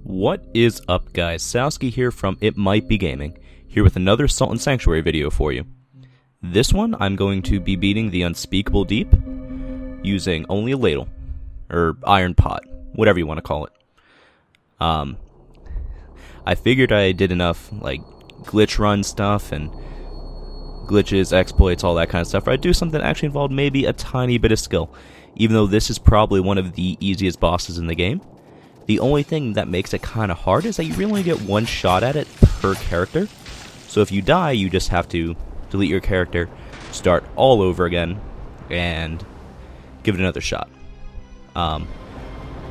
What is up, guys? Sowski here from It Might Be Gaming, here with another Salt and Sanctuary video for you. This one, I'm going to be beating the Unspeakable Deep using only a ladle, or iron pot, whatever you want to call it. I figured I did enough, like, glitch run stuff and glitches, exploits, all that kind of stuff, or I'd do something that actually involved maybe a tiny bit of skill, even though this is probably one of the easiest bosses in the game. The only thing that makes it kind of hard is that you really only get one shot at it per character. So if you die, you just have to delete your character, start all over again, and give it another shot.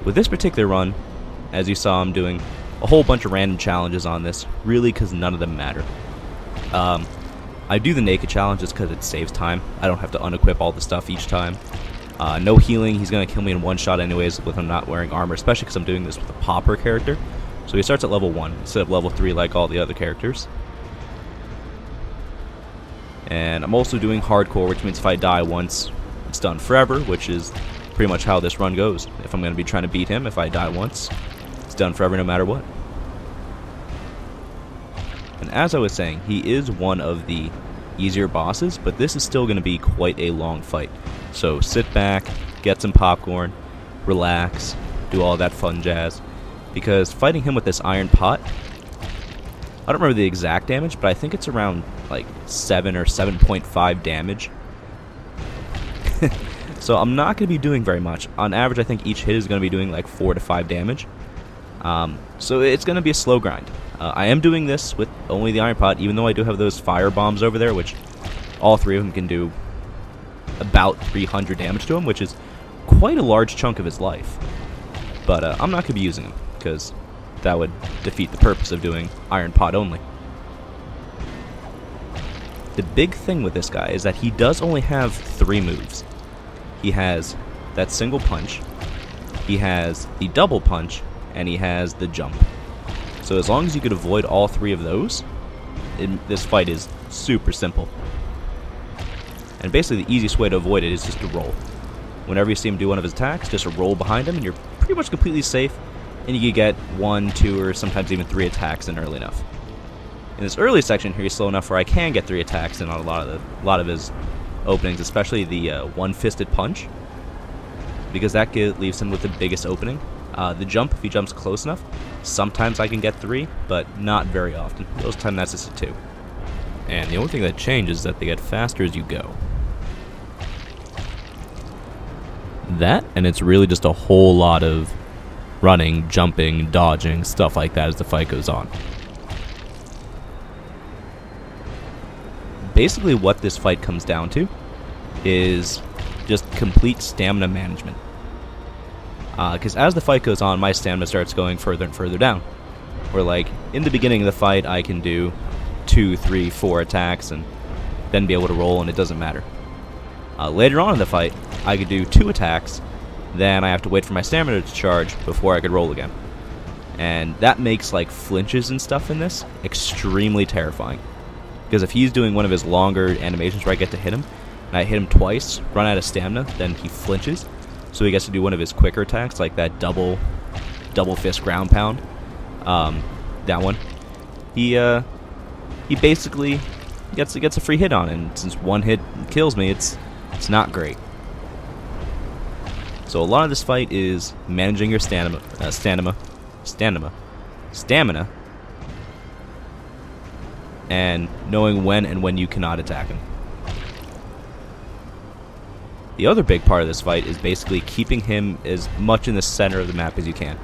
With this particular run, as you saw, I'm doing a whole bunch of random challenges on this, really because none of them matter. I do the naked challenge just because it saves time. I don't have to unequip all the stuff each time. No healing, he's going to kill me in one shot anyways with him not wearing armor, especially because I'm doing this with a popper character. So he starts at level 1 instead of level 3 like all the other characters. And I'm also doing hardcore, which means if I die once, it's done forever, which is pretty much how this run goes. If I'm going to be trying to beat him, if I die once, it's done forever no matter what. And as I was saying, he is one of the easier bosses, but this is still going to be quite a long fight. So sit back, get some popcorn, relax, do all that fun jazz, because fighting him with this iron pot, I don't remember the exact damage, but I think it's around like 7 or 7.5 damage. So I'm not going to be doing very much. On average, I think each hit is going to be doing like 4 to 5 damage. So it's going to be a slow grind. I am doing this with only the iron pot, even though I do have those fire bombs over there, which all three of them can do about 300 damage to him, which is quite a large chunk of his life. But I'm not going to be using them, because that would defeat the purpose of doing iron pot only. The big thing with this guy is that he does only have 3 moves. He has that single punch, he has the double punch, and he has the jump. So as long as you could avoid all 3 of those, this fight is super simple. And basically the easiest way to avoid it is just to roll. Whenever you see him do one of his attacks, just roll behind him and you're pretty much completely safe, and you can get 1, 2, or sometimes even 3 attacks in early enough. In this early section here, he's slow enough where I can get 3 attacks in on a lot of his openings, especially the one-fisted punch, because that leaves him with the biggest opening. The jump, if he jumps close enough, sometimes I can get 3, but not very often. Most of the time that's just a 2. And the only thing that changes is that they get faster as you go. That, and it's really just a whole lot of running, jumping, dodging, stuff like that as the fight goes on. Basically what this fight comes down to is just complete stamina management. Because as the fight goes on, my stamina starts going further and further down. Where, like, in the beginning of the fight, I can do 2, 3, 4 attacks and then be able to roll, and it doesn't matter. Later on in the fight, I could do 2 attacks, then I have to wait for my stamina to charge before I could roll again. And that makes, like, flinches and stuff in this extremely terrifying. Because if he's doing one of his longer animations where I get to hit him, and I hit him twice, run out of stamina, then he flinches. So he gets to do one of his quicker attacks, like that double fist ground pound. That one. He basically gets a free hit on it, and since one hit kills me, it's not great. So a lot of this fight is managing your stamina, and knowing when and when you cannot attack him. The other big part of this fight is basically keeping him as much in the center of the map as you can.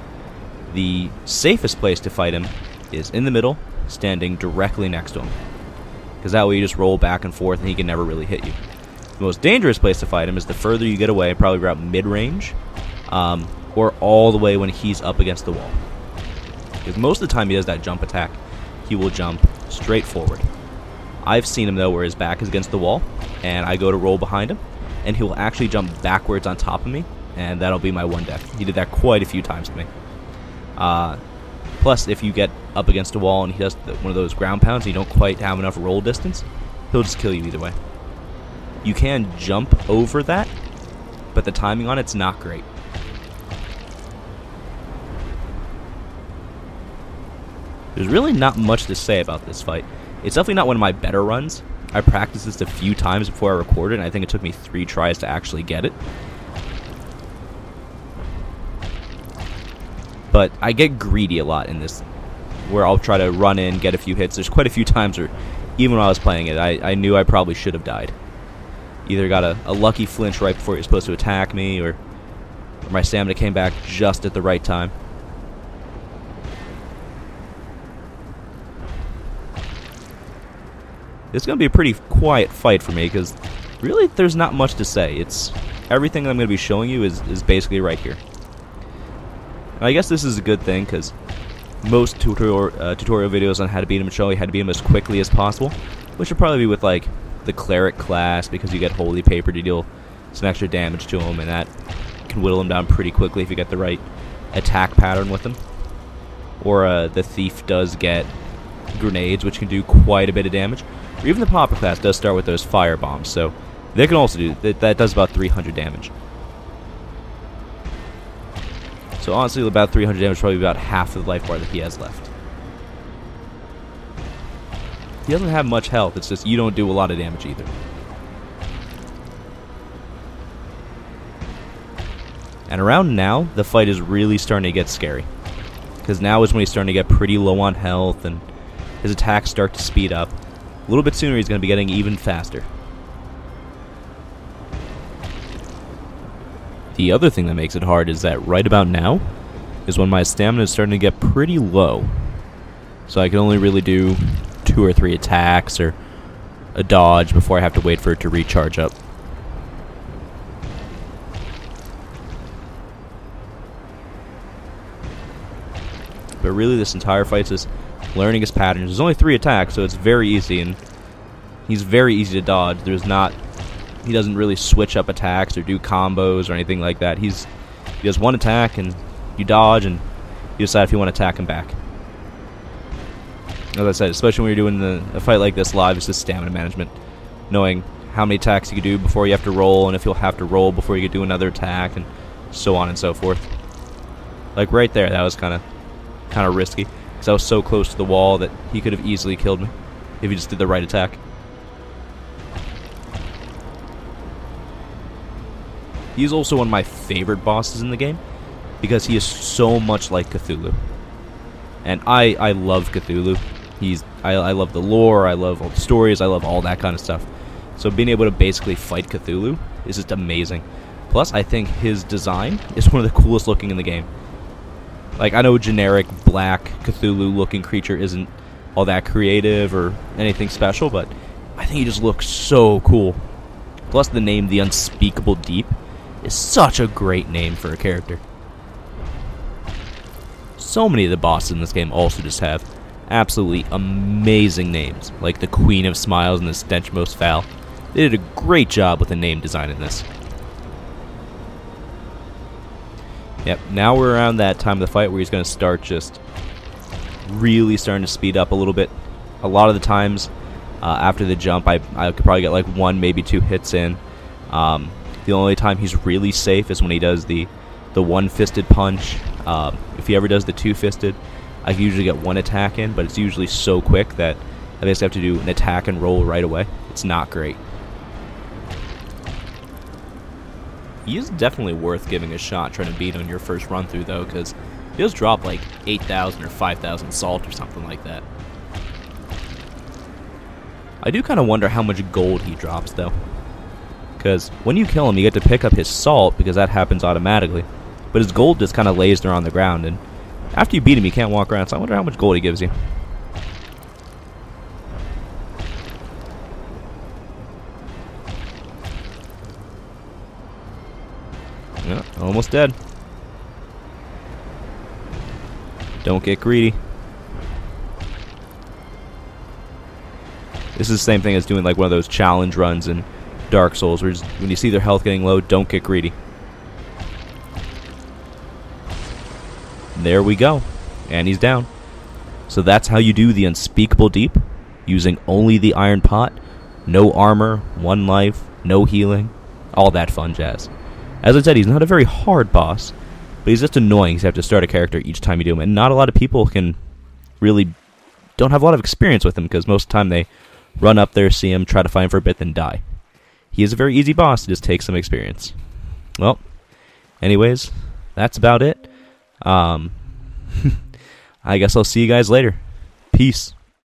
The safest place to fight him is in the middle, standing directly next to him, because that way you just roll back and forth and he can never really hit you. The most dangerous place to fight him is the further you get away, probably around mid-range, or all the way when he's up against the wall. Because most of the time he does that jump attack, he will jump straight forward. I've seen him though where his back is against the wall, and I go to roll behind him, and he will actually jump backwards on top of me, and that'll be my one death. He did that quite a few times to me. Plus, if you get up against a wall and he does one of those ground pounds and you don't quite have enough roll distance, he'll just kill you either way. You can jump over that, but the timing on it's not great. There's really not much to say about this fight. It's definitely not one of my better runs. I practiced this a few times before I recorded, and I think it took me 3 tries to actually get it. But I get greedy a lot in this, where I'll try to run in, get a few hits. There's quite a few times where, even when I was playing it, I knew I probably should have died. Either got a lucky flinch right before you're supposed to attack me, or my stamina came back just at the right time. It's going to be a pretty quiet fight for me, because really there's not much to say. It's everything I'm going to be showing you is basically right here. And I guess this is a good thing, because most tutorial videos on how to beat him show you how to beat him as quickly as possible, which would probably be with like the cleric class, because you get holy paper to deal some extra damage to him, and that can whittle him down pretty quickly if you get the right attack pattern with him. Or the thief does get grenades, which can do quite a bit of damage. Or even the popper class does start with those fire bombs, so they can also do that. Does about 300 damage. So honestly, about 300 damage is probably about half of the life bar that he has left. He doesn't have much health, it's just you don't do a lot of damage either. And around now, the fight is really starting to get scary. Because now is when he's starting to get pretty low on health, and his attacks start to speed up. A little bit sooner, he's going to be getting even faster. The other thing that makes it hard is that right about now is when my stamina is starting to get pretty low. So I can only really do 2 or 3 attacks or a dodge before I have to wait for it to recharge up. But really, this entire fight's just learning his patterns. There's only 3 attacks, so it's very easy, and he's very easy to dodge. He doesn't really switch up attacks or do combos or anything like that. He does 1 attack, and you dodge, and you decide if you want to attack him back. As I said, especially when you're doing a fight like this live, it's just stamina management. Knowing how many attacks you can do before you have to roll, and if you'll have to roll before you can do another attack, and so on and so forth. Like right there, that was kind of risky, because I was so close to the wall that he could have easily killed me if he just did the right attack. He's also one of my favorite bosses in the game, because he is so much like Cthulhu. And I love Cthulhu. I love the lore, I love all the stories, I love all that kind of stuff. So being able to basically fight Cthulhu is just amazing. Plus, I think his design is one of the coolest looking in the game. Like, I know generic black Cthulhu looking creature isn't all that creative or anything special, but I think he just looks so cool. Plus the name, the Unspeakable Deep, is such a great name for a character. So many of the bosses in this game also just have absolutely amazing names, like the Queen of Smiles and the Stench Most Foul. They did a great job with the name design in this. Yep, now we're around that time of the fight where he's going to start just really starting to speed up a little bit. A lot of the times after the jump, I could probably get like 1, maybe 2 hits in. The only time he's really safe is when he does the one-fisted punch. If he ever does the 2-fisted, I can usually get 1 attack in, but it's usually so quick that I basically have to do an attack and roll right away. It's not great. He is definitely worth giving a shot trying to beat on your first run through, though, because he does drop like 8,000 or 5,000 salt or something like that. I do kind of wonder how much gold he drops, though, because when you kill him, you get to pick up his salt, because that happens automatically, but his gold just kind of lays there on the ground, and after you beat him, you can't walk around, so I wonder how much gold he gives you. Yeah, almost dead. Don't get greedy. This is the same thing as doing like one of those challenge runs in Dark Souls, where when you see their health getting low, don't get greedy. There we go. And he's down. So that's how you do the Unspeakable Deep, using only the Iron Pot, no armor, 1 life, no healing, all that fun jazz. As I said, he's not a very hard boss, but he's just annoying. You have to start a character each time you do him, and not a lot of people can really don't have a lot of experience with him, because most of the time they run up there, see him, try to fight him for a bit, then die. He is a very easy boss. It just takes some experience. Well, anyways, that's about it. I guess I'll see you guys later. Peace.